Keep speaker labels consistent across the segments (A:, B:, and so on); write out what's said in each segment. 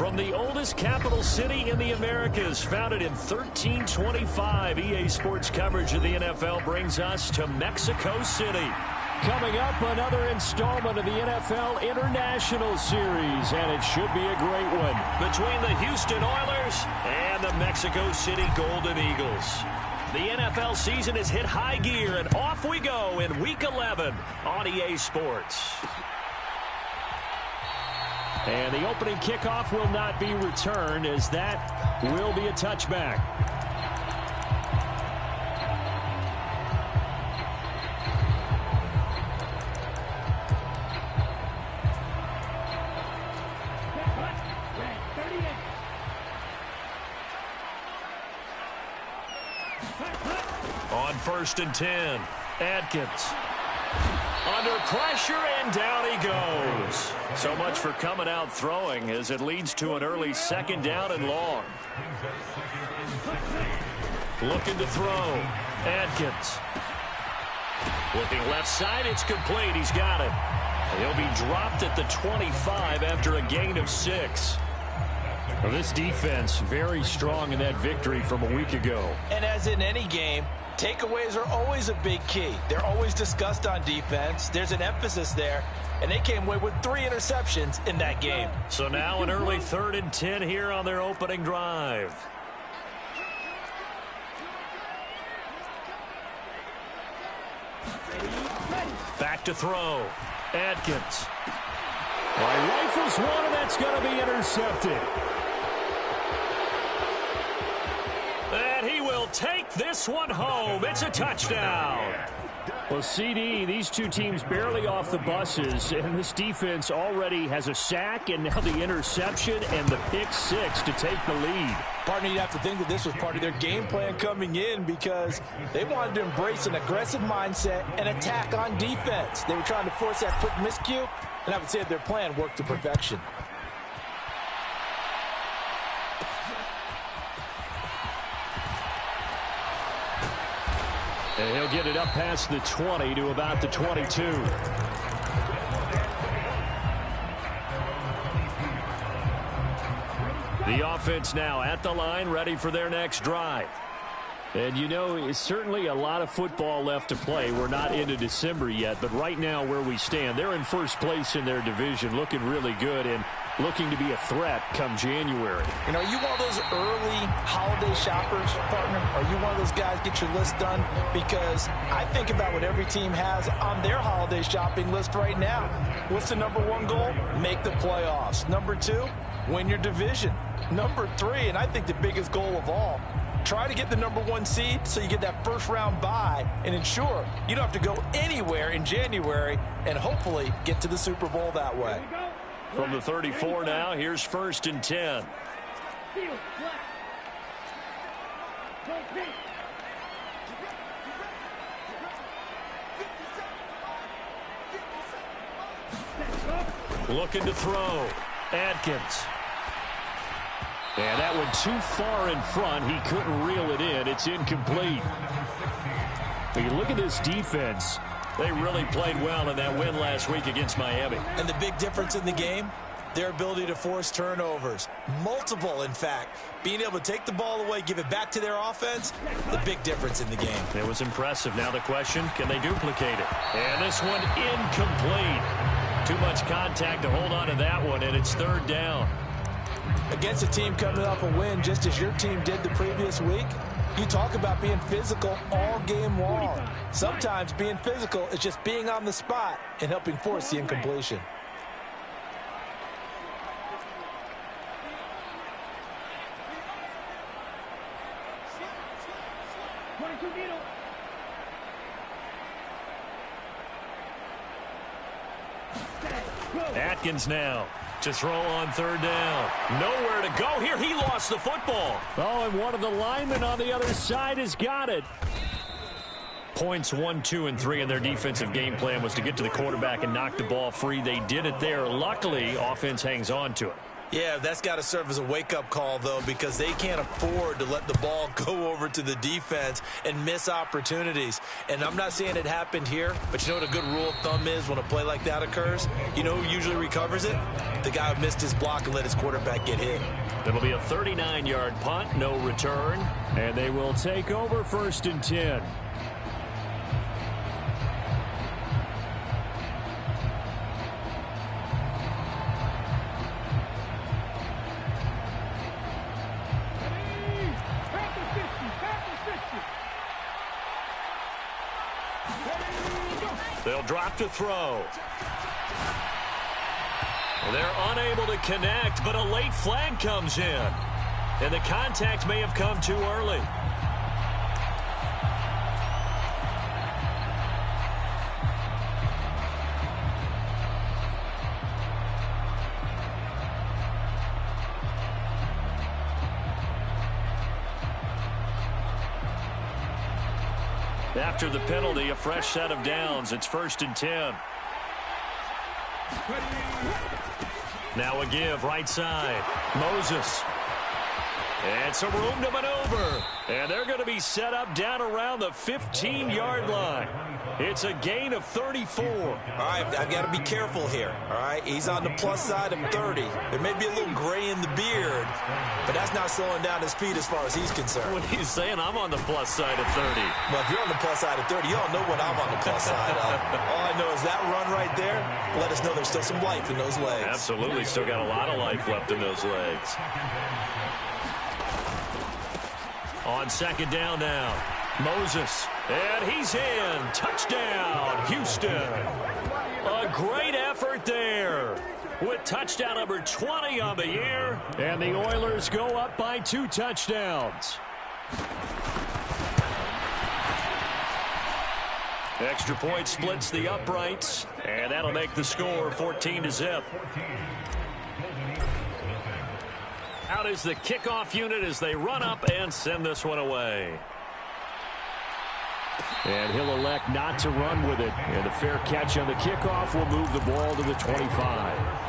A: From the oldest capital city in the Americas, founded in 1325, EA Sports coverage of the NFL brings us to Mexico City. Coming up, another installment of the NFL International Series, and it should be a great one, between the Houston Oilers and the Mexico City Golden Eagles. The NFL season has hit high gear, and off we go in Week 11 on EA Sports. And the opening kickoff will not be returned, as that will be a touchback. On 1st and 10, Adkins. Under pressure, and down he goes. So much for coming out throwing, as it leads to an early 2nd down and long. Looking to throw. Adkins. Looking left side, it's complete. He's got it. He'll be dropped at the 25 after a gain of 6. Well, this defense very strong in that victory from a week ago.
B: And as in any game, takeaways are always a big key. They're always discussed on defense. There's an emphasis there, and they came away with 3 interceptions in that game.
A: So now an early 3rd and 10 here on their opening drive. Back to throw. Adkins. Rifles one, and that's going to be intercepted. And he will take this one home. It's a touchdown. Well, CD, these two teams barely off the buses, and this defense already has a sack and now the interception and the pick 6 to take the lead.
B: Partner, you'd have to think that this was part of their game plan coming in, because they wanted to embrace an aggressive mindset and attack on defense. They were trying to force that quick miscue, and I would say their plan worked to perfection.
A: And he'll get it up past the 20 to about the 22. The offense now at the line, ready for their next drive. And, you know, it's certainly a lot of football left to play. We're not into December yet, but right now where we stand, they're in first place in their division, looking really good and looking to be a threat come January.
B: You know, are you one of those early holiday shoppers, partner? Are you one of those guys get your list done? Because I think about what every team has on their holiday shopping list right now. What's the #1 goal? Make the playoffs. #2, win your division. #3, and I think the biggest goal of all, try to get the #1 seed so you get that first-round bye and ensure you don't have to go anywhere in January and hopefully get to the Super Bowl that way.
A: From the 34 now, here's 1st and 10. Looking to throw. Adkins. And that one too far in front. He couldn't reel it in. It's incomplete. But you look at this defense. They really played well in that win last week against Miami.
B: And the big difference in the game, their ability to force turnovers. Multiple, in fact. Being able to take the ball away, give it back to their offense, the big difference in the game.
A: It was impressive. Now the question, can they duplicate it? And this one incomplete. Too much contact to hold on to that one, and it's 3rd down.
B: Against a team coming off a win, just as your team did the previous week, you talk about being physical all game long. Sometimes being physical is just being on the spot and helping force the incompletion.
A: Atkins now to throw on 3rd down. Nowhere to go here. He lost the football. Oh, and one of the linemen on the other side has got it. Points 1, 2, and 3 in their defensive game plan was to get to the quarterback and knock the ball free. They did it there. Luckily, offense hangs on to it.
B: Yeah, that's got to serve as a wake-up call, though, because they can't afford to let the ball go over to the defense and miss opportunities. And I'm not saying it happened here, but you know what a good rule of thumb is when a play like that occurs? You know who usually recovers it? The guy who missed his block and let his quarterback get hit.
A: It'll be a 39-yard punt, no return, and they will take over 1st and 10. They'll drop to throw. They're unable to connect, but a late flag comes in. And the contact may have come too early. After the penalty, a fresh set of downs. It's 1st and 10. Now a give, right side. Moses. And some room to maneuver. And they're going to be set up down around the 15-yard line. It's a gain of 34.
B: All right, I've got to be careful here. All right, he's on the plus side of 30. There may be a little gray in the beard, but that's not slowing down his speed as far as he's concerned.
A: What he's saying, I'm on the plus side of 30.
B: Well, if you're on the plus side of 30, you all know what I'm on the plus side of. All I know is that run right there let us know there's still some life in those legs.
A: Absolutely, still got a lot of life left in those legs. On 2nd down now, Moses, and he's in. Touchdown, Houston. A great effort there with touchdown number 20 on the year, and the Oilers go up by 2 touchdowns. Extra point splits the uprights, and that'll make the score 14-0. Out is the kickoff unit as they run up and send this one away. And he'll elect not to run with it. And a fair catch on the kickoff will move the ball to the 25.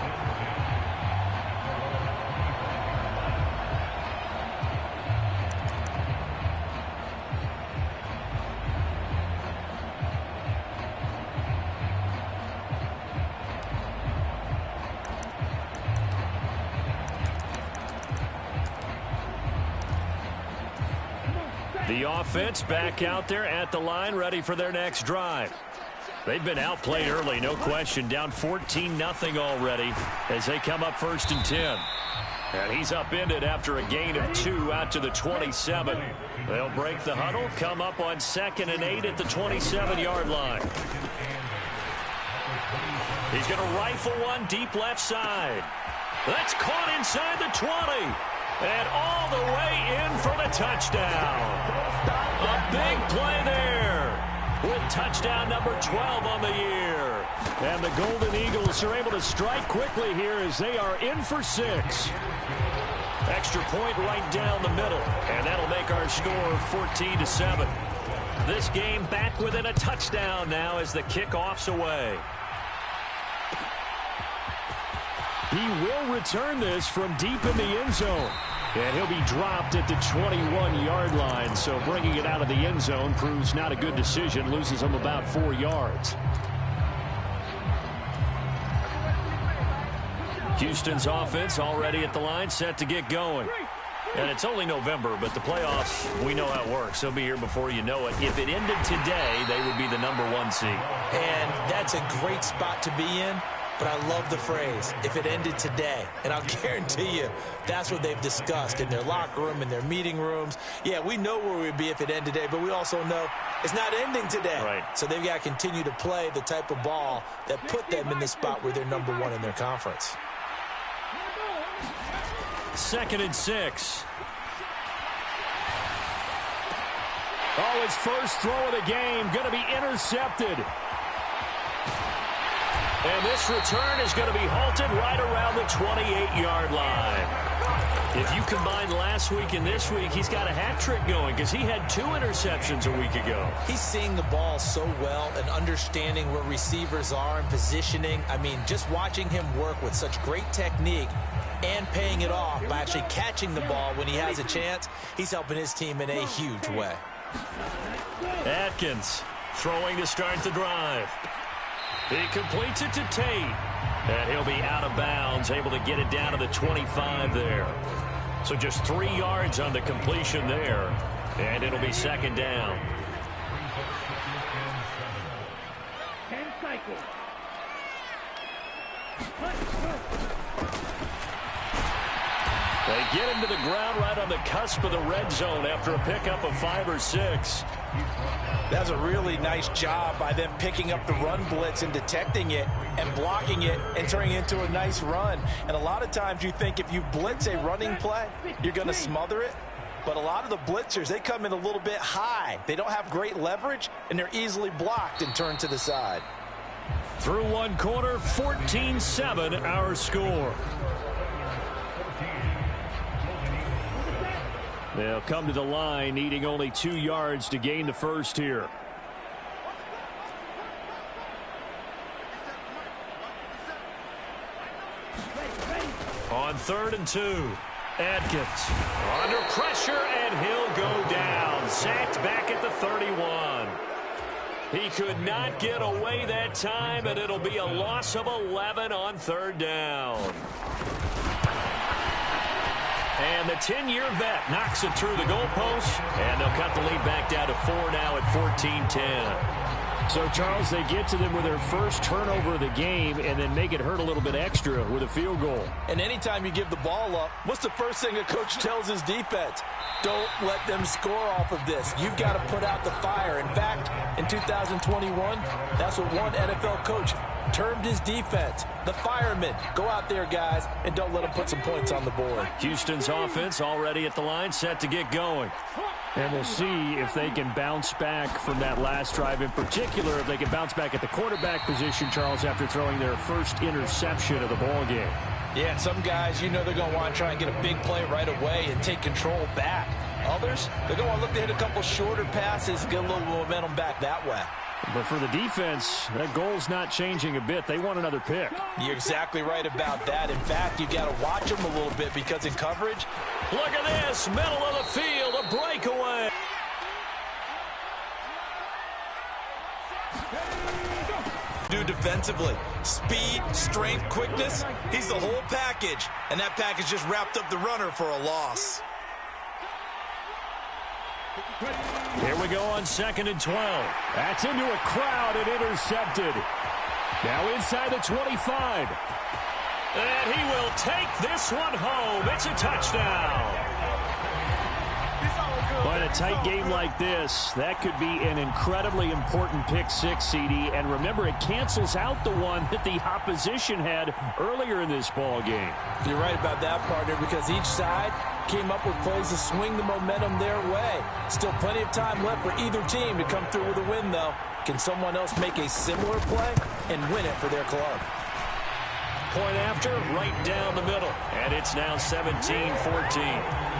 A: The offense back out there at the line, ready for their next drive. They've been outplayed early, no question. Down 14-0 already as they come up 1st and 10. And he's upended after a gain of 2 out to the 27. They'll break the huddle, come up on 2nd and 8 at the 27-yard line. He's going to rifle one deep left side. That's caught inside the 20. And all the way in for the touchdown. A big play there with touchdown number 12 on the year. And the Golden Eagles are able to strike quickly here as they are in for 6. Extra point right down the middle. And that'll make our score 14-7. This game back within a touchdown now as the kickoff's away. He will return this from deep in the end zone. And he'll be dropped at the 21-yard line. So bringing it out of the end zone proves not a good decision. Loses him about 4 yards. Houston's offense already at the line, set to get going. And it's only November, but the playoffs, we know how it works. They'll be here before you know it. If it ended today, they would be the number 1 seed.
B: And that's a great spot to be in. But I love the phrase, if it ended today. And I'll guarantee you, that's what they've discussed in their locker room, in their meeting rooms. Yeah, we know where we'd be if it ended today, but we also know it's not ending today.
A: Right.
B: So they've got to continue to play the type of ball that put them in the spot where they're number 1 in their conference.
A: 2nd and 6. Oh, his first throw of the game going to be intercepted. And this return is going to be halted right around the 28-yard line. If you combine last week and this week, he's got a hat trick going because he had 2 interceptions a week ago.
B: He's seeing the ball so well and understanding where receivers are and positioning. I mean, just watching him work with such great technique, and paying it off by actually catching the ball when he has a chance. He's helping his team in a huge way.
A: Atkins throwing to start the drive. He completes it to Tate. And he'll be out of bounds, able to get it down to the 25 there. So just 3 yards on the completion there. And it'll be second down. They get him to the ground right on the cusp of the red zone after a pickup of 5 or 6.
B: That's a really nice job by them picking up the run blitz and detecting it and blocking it and turning it into a nice run. And a lot of times you think if you blitz a running play, you're going to smother it. But a lot of the blitzers, they come in a little bit high. They don't have great leverage, and they're easily blocked and turned to the side.
A: Through one quarter, 14-7 our score. They'll come to the line, needing only 2 yards to gain the first here. On 3rd and 2, Atkins under pressure, and he'll go down. Sacked back at the 31. He could not get away that time, and it'll be a loss of 11 on 3rd down. And the 10-year vet knocks it through the goalpost, and they'll cut the lead back down to 4 now at 14-10.
C: So, Charles, they get to them with their first turnover of the game and then make it hurt a little bit extra with a field goal.
B: And anytime you give the ball up, what's the first thing a coach tells his defense? Don't let them score off of this. You've got to put out the fire. In fact, in 2021, that's what one NFL coach termed his defense, the firemen. Go out there, guys, and don't let them put some points on the board.
A: Houston's offense already at the line, set to get going.
C: And we'll see if they can bounce back from that last drive. In particular, if they can bounce back at the quarterback position, Charles, after throwing their first interception of the ball game.
B: Yeah, and some guys, you know they're going to want to try and get a big play right away and take control back. Others, they're going to want to look to hit a couple shorter passes and get a little momentum back that way.
C: But for the defense, that goal's not changing a bit. They want another pick.
B: You're exactly right about that. In fact, you've got to watch them a little bit because in coverage,
A: look at this, middle of the field, a breakaway.
B: Do defensively. Speed, strength, quickness, he's the whole package. And that package just wrapped up the runner for a loss.
A: Here we go on 2nd and 12.
C: That's into a crowd and intercepted. Now inside the 25.
A: And he will take this one home. It's a touchdown.
C: But a tight game like this, that could be an incredibly important pick six, CD. And remember, it cancels out the one that the opposition had earlier in this ball game.
B: You're right about that, partner, because each side came up with plays to swing the momentum their way. Still plenty of time left for either team to come through with a win, though. Can someone else make a similar play and win it for their club?
A: Point after, right down the middle. And it's now 17-14.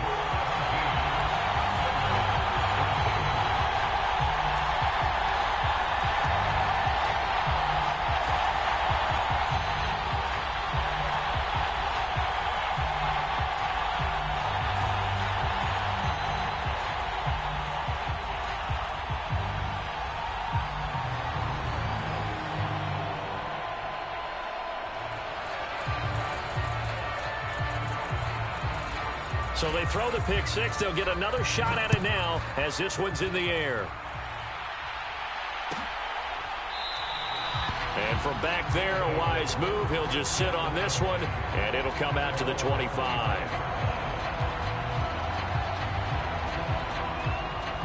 A: So they throw the pick six. They'll get another shot at it now as this one's in the air. And from back there, a wise move. He'll just sit on this one, and it'll come out to the 25.